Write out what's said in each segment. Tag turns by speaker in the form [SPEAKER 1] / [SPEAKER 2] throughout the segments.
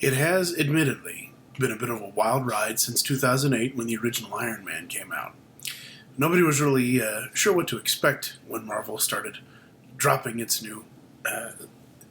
[SPEAKER 1] It has admittedly been a bit of a wild ride since 2008 when the original Iron Man came out. Nobody was really sure what to expect when Marvel started dropping its new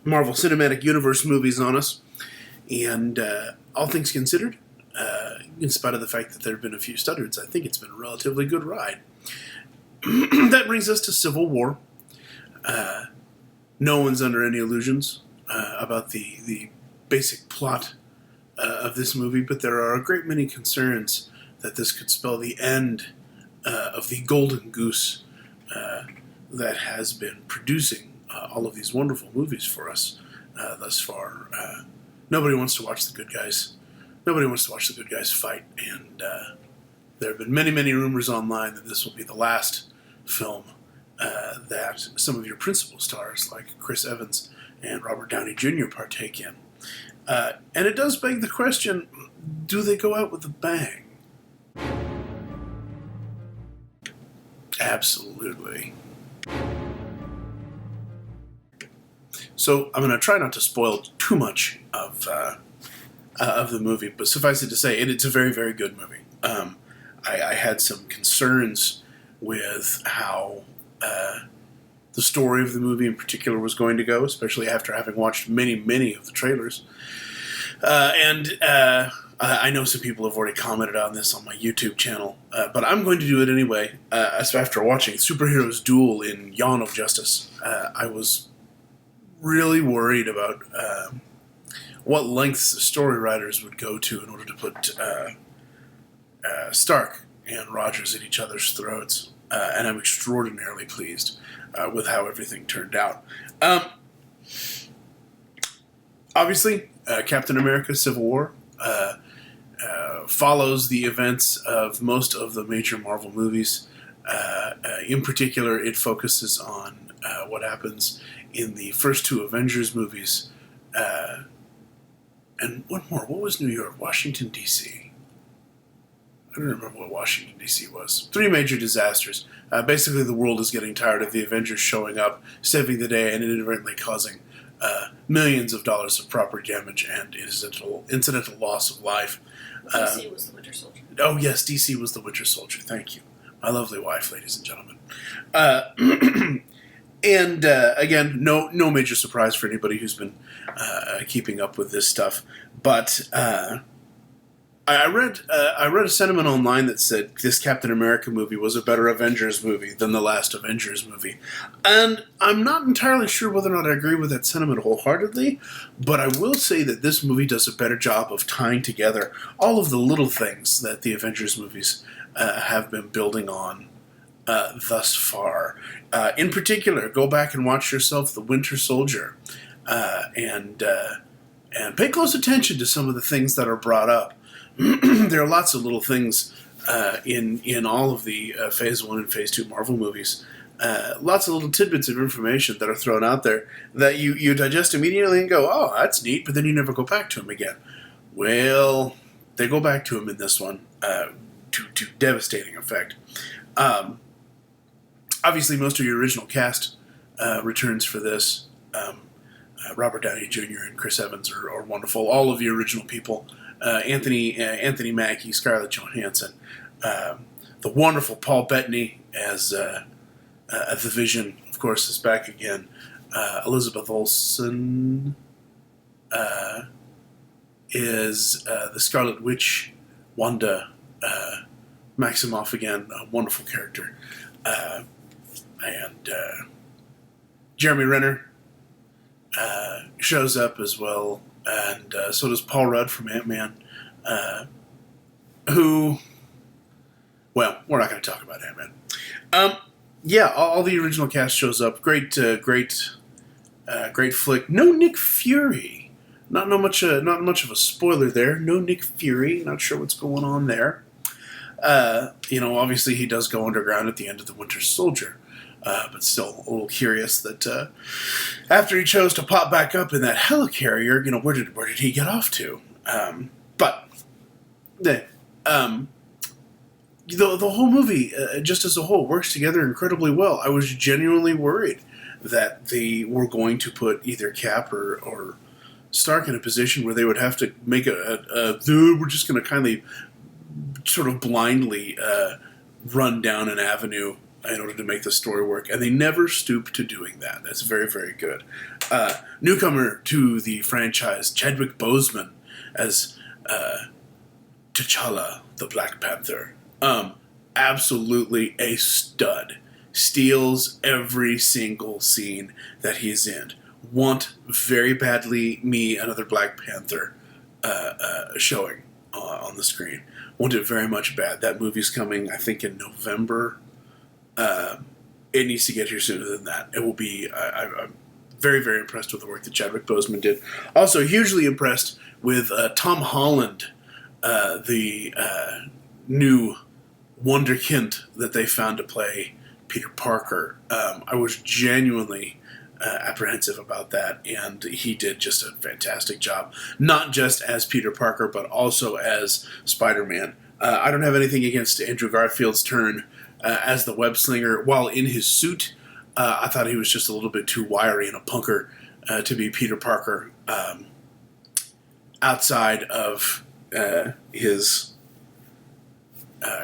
[SPEAKER 1] Marvel Cinematic Universe movies on us. And all things considered, in spite of the fact that there have been a few stuttards, I think it's been a relatively good ride. That brings us to Civil War. No one's under any illusions about the basic plot of this movie, but there are a great many concerns that this could spell the end of the golden goose that has been producing all of these wonderful movies for us thus far. Nobody wants to watch the good guys. Nobody wants to watch the good guys fight, and there have been many, many rumors online that this will be the last film that some of your principal stars, like Chris Evans and Robert Downey Jr., partake in. And it does beg the question, do they go out with a bang? Absolutely. So I'm going to try not to spoil too much of the movie, but suffice it to say, it's a very, very good movie. I had some concerns with how the story of the movie in particular was going to go, especially after having watched many, many of the trailers. I know some people have already commented on this on my YouTube channel, but I'm going to do it anyway. After watching Superheroes Duel in Yawn of Justice, I was really worried about what lengths the story writers would go to in order to put Stark and Rogers at each other's throats. And I'm extraordinarily pleased with how everything turned out. Obviously, Captain America Civil War follows the events of most of the major Marvel movies. In particular, it focuses on what happens in the first two Avengers movies. And one more. What was New York? Washington, D.C. I don't remember what Washington, D.C. was. Three major disasters. Basically, the world is getting tired of the Avengers showing up, saving the day, and inadvertently causing millions of dollars of property damage and incidental loss of life.
[SPEAKER 2] D.C. was the Winter Soldier.
[SPEAKER 1] Oh, yes, D.C. was the Winter Soldier. Thank you. My lovely wife, ladies and gentlemen. And again, no major surprise for anybody who's been keeping up with this stuff. But I read a sentiment online that said this Captain America movie was a better Avengers movie than the last Avengers movie. And I'm not entirely sure whether or not I agree with that sentiment wholeheartedly, but I will say that this movie does a better job of tying together all of the little things that the Avengers movies have been building on thus far. In particular, go back and watch yourself The Winter Soldier and pay close attention to some of the things that are brought up. There are lots of little things in all of the Phase 1 and Phase 2 Marvel movies. Lots of little tidbits of information that are thrown out there that you digest immediately and go, oh, that's neat, but then you never go back to them again. Well, they go back to them in this one to devastating effect. Obviously, most of your original cast returns for this. Robert Downey Jr. and Chris Evans are wonderful. All of the original people. Anthony Mackie, Scarlett Johansson, the wonderful Paul Bettany as the Vision, of course, is back again. Elizabeth Olsen is the Scarlet Witch. Wanda Maximoff again, a wonderful character. And Jeremy Renner shows up as well, and so does Paul Rudd from Ant-Man, who, well, we're not going to talk about Ant-Man. Yeah, all the original cast shows up. Great flick. No Nick Fury. Not much of a spoiler there. No Nick Fury. Not sure what's going on there. Obviously he does go underground at the end of The Winter Soldier. But still a little curious that after he chose to pop back up in that helicarrier, where did he get off to? The whole movie, just as a whole, works together incredibly well. I was genuinely worried that they were going to put either Cap or Stark in a position where they would have to make we're just going to kindly sort of blindly run down an avenue in order to make the story work, and they never stoop to doing that. That's very, very good. Newcomer to the franchise, Chadwick Boseman as T'Challa, the Black Panther. Absolutely a stud. Steals every single scene that he's in. Want very badly me another Black Panther showing on the screen. Want it very much bad. That movie's coming, I think, in November. It needs to get here sooner than that. It will be. I'm very, very impressed with the work that Chadwick Boseman did. Also, hugely impressed with Tom Holland, the new wonderkind that they found to play Peter Parker. I was genuinely apprehensive about that, and he did just a fantastic job. Not just as Peter Parker, but also as Spider-Man. I don't have anything against Andrew Garfield's turn as the web slinger. While in his suit, I thought he was just a little bit too wiry and a punker to be Peter Parker outside of his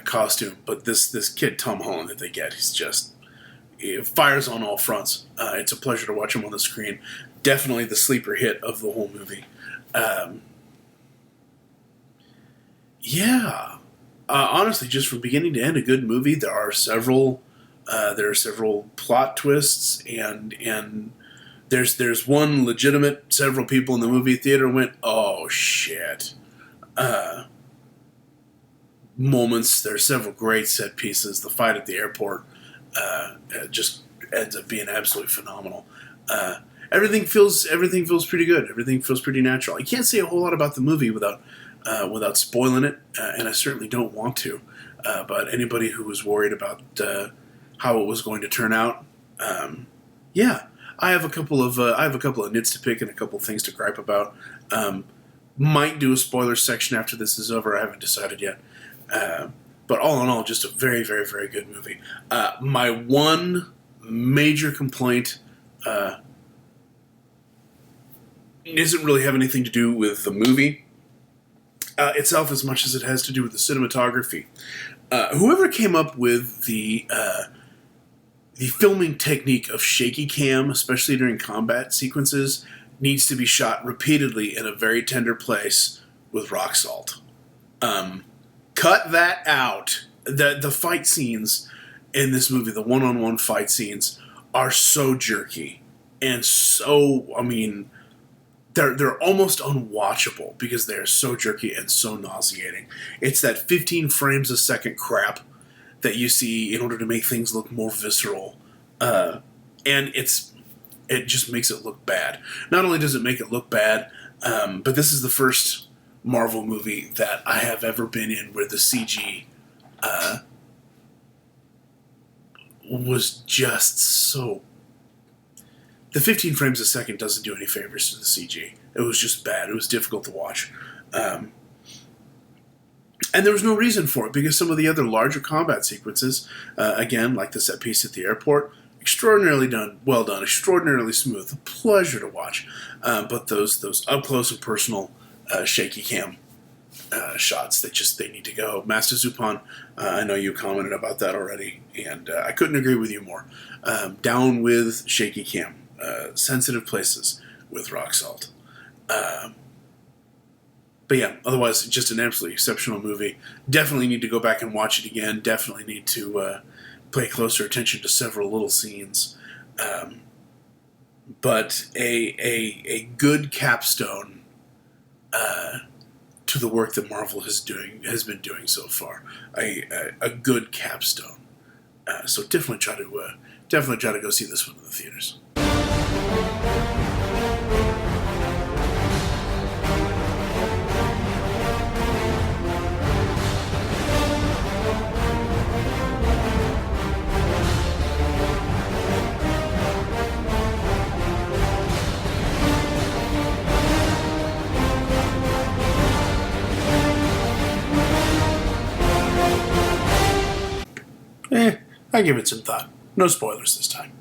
[SPEAKER 1] costume. But this kid, Tom Holland, that they get, he fires on all fronts. It's a pleasure to watch him on the screen. Definitely the sleeper hit of the whole movie. Honestly, just from beginning to end, a good movie. There are several plot twists, and there's one legitimate. Several people in the movie theater went, "Oh shit!" Moments. There are several great set pieces. The fight at the airport just ends up being absolutely phenomenal. Everything feels pretty good. Everything feels pretty natural. I can't say a whole lot about the movie without spoiling it, and I certainly don't want to. But anybody who was worried about how it was going to turn out, I have a couple of nits to pick and a couple of things to gripe about. Might do a spoiler section after this is over. I haven't decided yet. But all in all, just a very, very, very good movie. My one major complaint doesn't really have anything to do with the movie itself as much as it has to do with the cinematography. Whoever came up with the filming technique of shaky cam, especially during combat sequences, needs to be shot repeatedly in a very tender place with rock salt. Cut that out. The fight scenes in this movie, the one-on-one fight scenes, are so jerky and so, they're almost unwatchable because they're so jerky and so nauseating. It's that 15 frames a second crap that you see in order to make things look more visceral, and it just makes it look bad. Not only does it make it look bad, but this is the first Marvel movie that I have ever been in where the CG was just so... The 15 frames a second doesn't do any favors to the CG. It was just bad. It was difficult to watch. And there was no reason for it, because some of the other larger combat sequences, again, like the set piece at the airport, extraordinarily well done, extraordinarily smooth, a pleasure to watch. But those up-close and personal shaky cam shots, they need to go. Master Zupan, I know you commented about that already, and I couldn't agree with you more. Down with shaky cam. Sensitive places with rock salt. But yeah, otherwise, just an absolutely exceptional movie. Definitely need to go back and watch it again. Definitely need to pay closer attention to several little scenes. But a good capstone to the work that Marvel has been doing so far. A good capstone. So definitely try to go see this one in the theaters. I give it some thought. No spoilers this time.